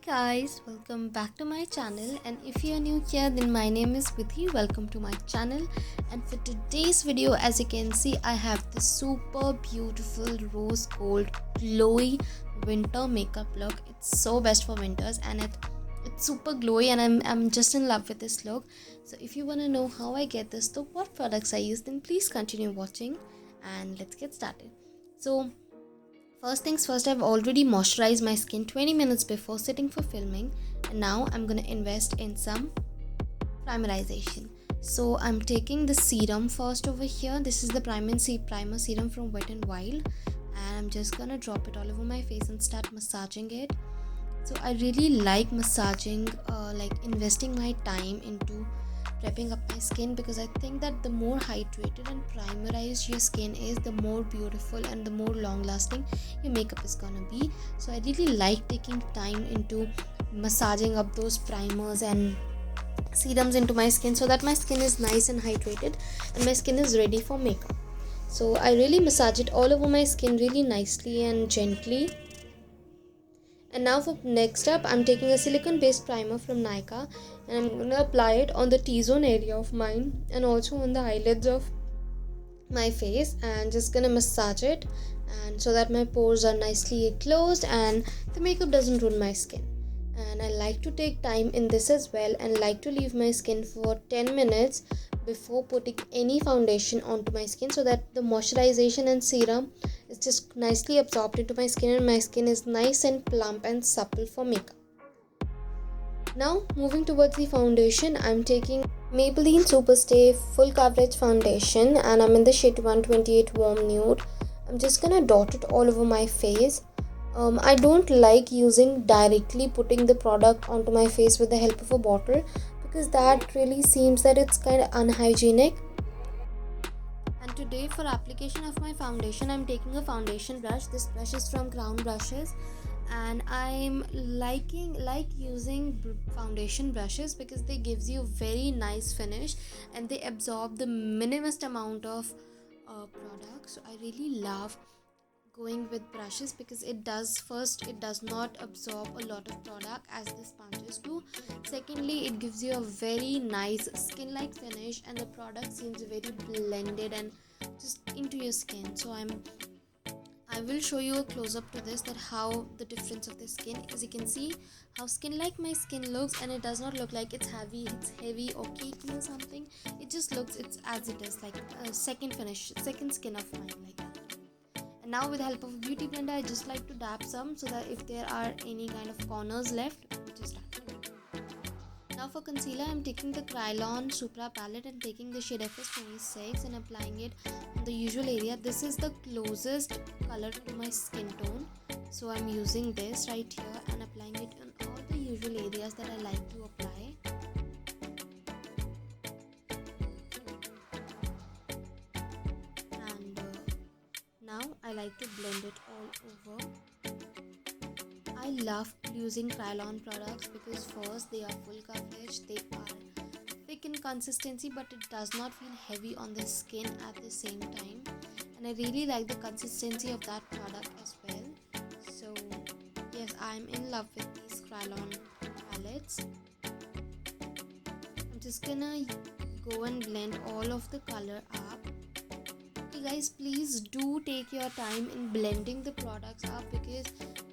Guys, welcome back to my channel, and if you are new here then my name is Vidhi. Welcome to my channel. And for today's video, as you can see, I have this super beautiful rose gold glowy winter makeup look. It's so best for winters, and it's super glowy, and I'm just in love with this look. So if you want to know how I get this look, what products I use, then please continue watching and let's get started. So first things first, I've already moisturized my skin 20 minutes before sitting for filming, and now I'm gonna invest in some primerization. So I'm taking the serum first over here. This is the primer serum from Wet n Wild, and I'm just gonna drop it all over my face and start massaging it. So I really like massaging, like investing my time into prepping up my skin, because I think that the more hydrated and primerized your skin is, the more beautiful and the more long lasting your makeup is gonna be. So I really like taking time into massaging up those primers and serums into my skin, so that my skin is nice and hydrated and my skin is ready for makeup. So I really massage it all over my skin really nicely and gently. And now for next step, I'm taking a silicone based primer from Nykaa, and I'm going to apply it on the T-zone area of mine and also on the eyelids of my face, and just going to massage it, and so that my pores are nicely closed and the makeup doesn't ruin my skin. And I like to take time in this as well, and like to leave my skin for 10 minutes before putting any foundation onto my skin, so that the moisturization and serum is just nicely absorbed into my skin and my skin is nice and plump and supple for makeup. Now moving towards the foundation, I'm taking Maybelline Superstay Full Coverage Foundation, and I'm in the shade 128 Warm Nude. I'm just gonna dot it all over my face. I don't like directly putting the product onto my face with the help of a bottle, because that really seems that it's kind of unhygienic. And today, for application of my foundation, I'm taking a foundation brush. This brush is from Crown Brushes, and I'm like using foundation brushes because they gives you very nice finish and they absorb the minimest amount of product. So I really love going with brushes, because it does not absorb a lot of product as the sponges do. Secondly, it gives you a very nice skin like finish, and the product seems very blended and just into your skin. So I will show you a close up to this, that how the difference of the skin. As you can see how skin like my skin looks, and it does not look like it's heavy or cakey or something. It just looks it's as it is, like a second skin of mine, like that. And now with the help of a beauty blender, I just like to dab some, so that if there are any kind of corners left, just dab. Now for concealer, I'm taking the Kryolan Supra palette and taking the shade FS26 and applying it on the usual area. This is the closest color to my skin tone, so I'm using this right here and applying it on all the usual areas that I like to apply. Now I like to blend it all over. I love using Kryolan products because first, they are full coverage, they are thick in consistency, but it does not feel heavy on the skin at the same time, and I really like the consistency of that product as well. So yes, I'm in love with these Kryolan palettes. I'm just gonna go and blend all of the color up. Guys, please do take your time in blending the products up, because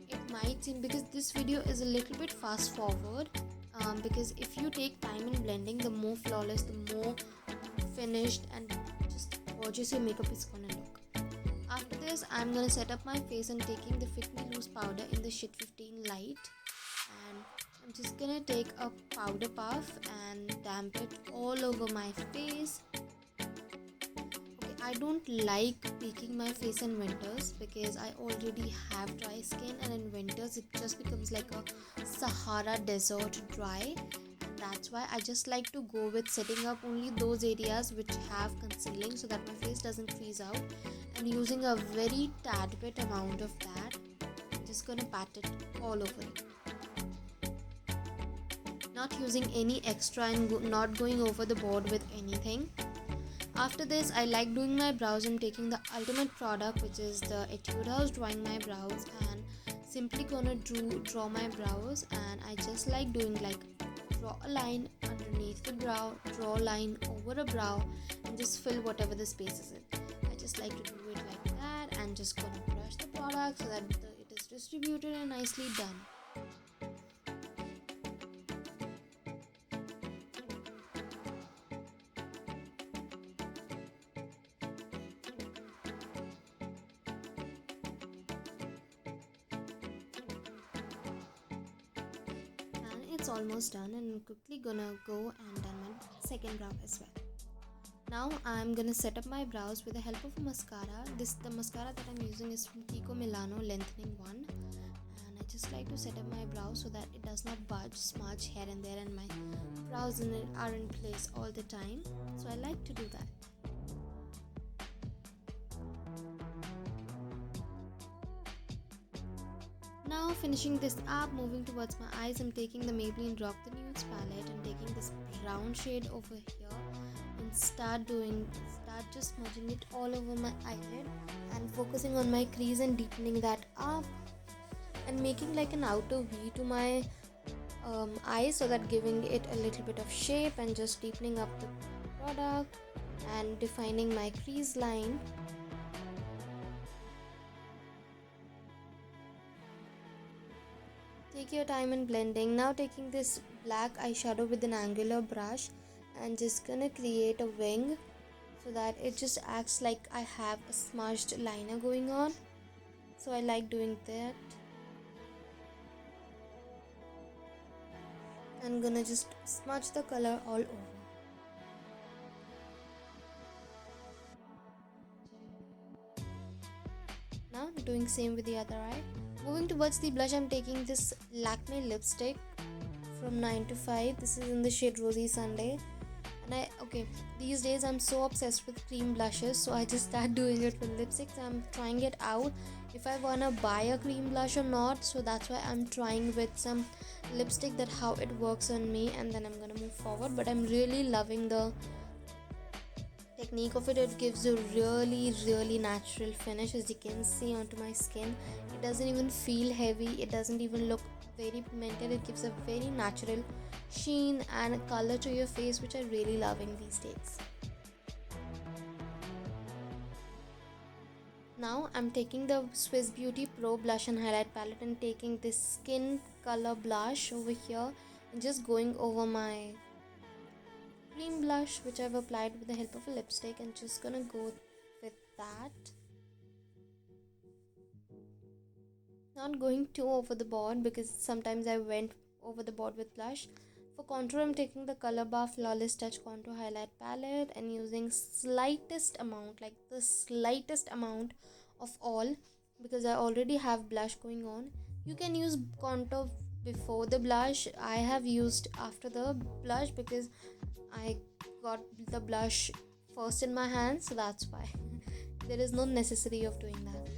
it might seem, because this video is a little bit fast forward, because if you take time in blending, the more flawless, the more finished and just gorgeous your makeup is gonna look. After this, I'm gonna set up my face and taking the Fit Me Loose powder in the shade 15 Light, and I'm just gonna take a powder puff and damp it all over my face. I don't like peeking my face in winters, because I already have dry skin, and in winters it just becomes like a Sahara desert dry, and that's why I just like to go with setting up only those areas which have concealing, so that my face doesn't freeze out, and using a very tad bit amount of that. I'm just gonna pat it all over it, not using any extra and not going over the board with anything. After this, I like doing my brows. I'm taking the ultimate product, which is the Etude House Drawing My Brows, and simply gonna draw my brows, and I just like doing like draw a line underneath the brow, draw a line over a brow, and just fill whatever the space is in. I just like to do it like that, and just gonna brush the product so that it is distributed and nicely done. It's almost done, and I'm quickly gonna go and done my second brow as well. Now I'm gonna set up my brows with the help of a mascara. The mascara that I'm using is from Kiko Milano Lengthening One, and I just like to set up my brows so that it does not budge, smudge here and there, and my brows are in place all the time. So I like to do that. Now finishing this up, moving towards my eyes, I'm taking the Maybelline Rock the Nudes palette and taking this brown shade over here and start just smudging it all over my eyelid and focusing on my crease and deepening that up and making like an outer V to my eyes, so that giving it a little bit of shape and just deepening up the product and defining my crease line. Take your time in blending. Now taking this black eyeshadow with an angular brush and just gonna create a wing so that it just acts like I have a smudged liner going on. So I like doing that. I'm gonna just smudge the color all over. Now doing same with the other eye. Moving towards the blush, I'm taking this Lakme lipstick from 9 to 5. This is in the shade Rosy Sunday. And these days I'm so obsessed with cream blushes, so I just start doing it with lipsticks. I'm trying it out if I wanna buy a cream blush or not, so that's why I'm trying with some lipstick, that how it works on me, and then I'm gonna move forward. But I'm really loving the technique of it. It gives a really natural finish, as you can see, onto my skin. It doesn't even feel heavy, it doesn't even look very pigmented. It gives a very natural sheen and color to your face, which I'm really loving these days. Now I'm taking the Swiss Beauty Pro blush and highlight palette and taking this skin color blush over here and just going over my cream blush, which I've applied with the help of a lipstick, and just gonna go with that. Not going too over the board, because sometimes I went over the board with blush. For contour, I'm taking the Color Bar Flawless Touch Contour Highlight Palette and using slightest amount, like the slightest amount of all, because I already have blush going on. You can use contour before the blush. I have used after the blush because I got the blush first in my hand, so that's why. There is no necessity of doing that.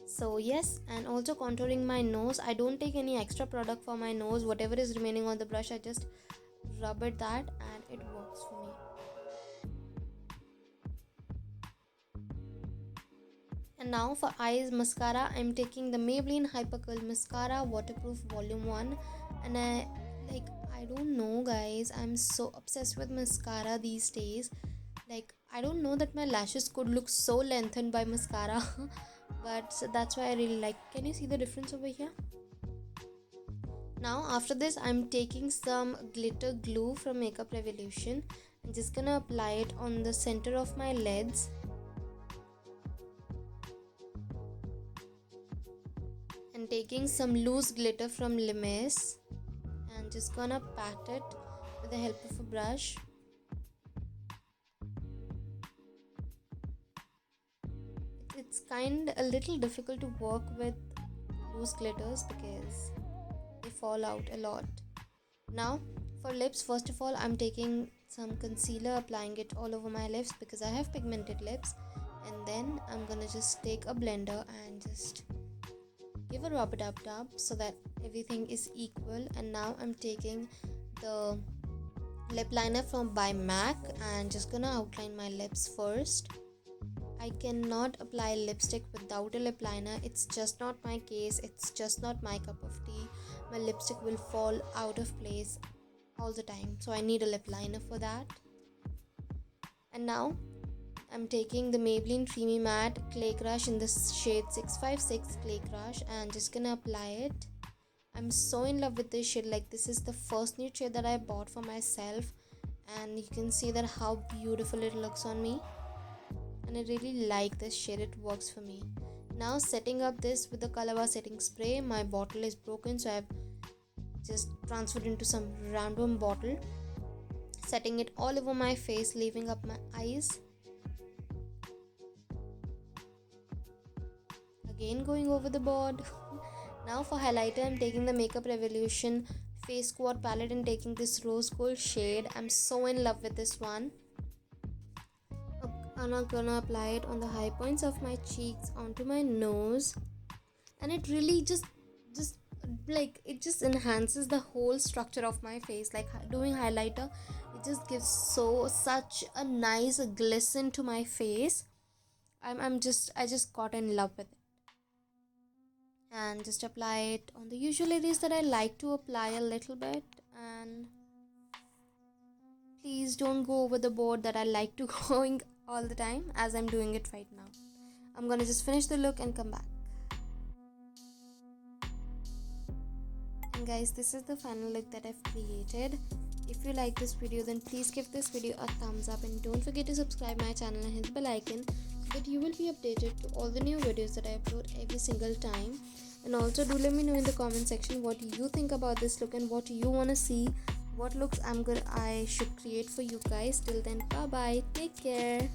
So yes, and also contouring my nose. I don't take any extra product for my nose. Whatever is remaining on the brush, I just rub it that and it works for me. And now for eyes mascara, I'm taking the Maybelline Hyper Curl Mascara Waterproof Volume 1, and I don't know guys, I'm so obsessed with mascara these days. Like, I don't know that my lashes could look so lengthened by mascara but that's why I really like. Can you see the difference over here? Now after this, I'm taking some glitter glue from Makeup Revolution and just gonna apply it on the center of my lids. And taking some loose glitter from Limes and just gonna pat it with the help of a brush. It's a little difficult to work with loose glitters because they fall out a lot. Now for lips, first of all, I'm taking some concealer, applying it all over my lips because I have pigmented lips, and then I'm gonna just take a blender and just give a rub dub so that everything is equal. And now I'm taking the lip liner from by MAC and just gonna outline my lips first. I cannot apply lipstick without a lip liner. It's just not my case. It's just not my cup of tea. My lipstick will fall out of place all the time. So I need a lip liner for that. And now I'm taking the Maybelline Creamy Matte Clay Crush in the shade 656 Clay Crush and just gonna apply it. I'm so in love with this shade. Like, this is the first nude shade that I bought for myself, and you can see that how beautiful it looks on me, and I really like this shade. It works for me. Now setting up this with the Colourpop setting spray. My bottle is broken, so I've just transferred into some random bottle, setting it all over my face, leaving up my eyes. Again going over the board. Now for highlighter, I'm taking the Makeup Revolution Face Squad palette and taking this rose gold shade. I'm so in love with this one. I'm gonna apply it on the high points of my cheeks, onto my nose, and it really just like, it just enhances the whole structure of my face. Like, doing highlighter, it just gives such a nice glisten to my face. I just got in love with it. And just apply it on the usual areas that I like to apply a little bit, and please don't go over the board that I like to going all the time, as I'm doing it right now. I'm gonna just finish the look and come back. And guys, this is the final look that I've created. If you like this video, then please give this video a thumbs up, and don't forget to subscribe my channel and hit the bell icon so that you will be updated to all the new videos that I upload every single time. And also do let me know in the comment section what you think about this look and what you want to see, what looks I should create for you guys. Till then, bye bye, take care.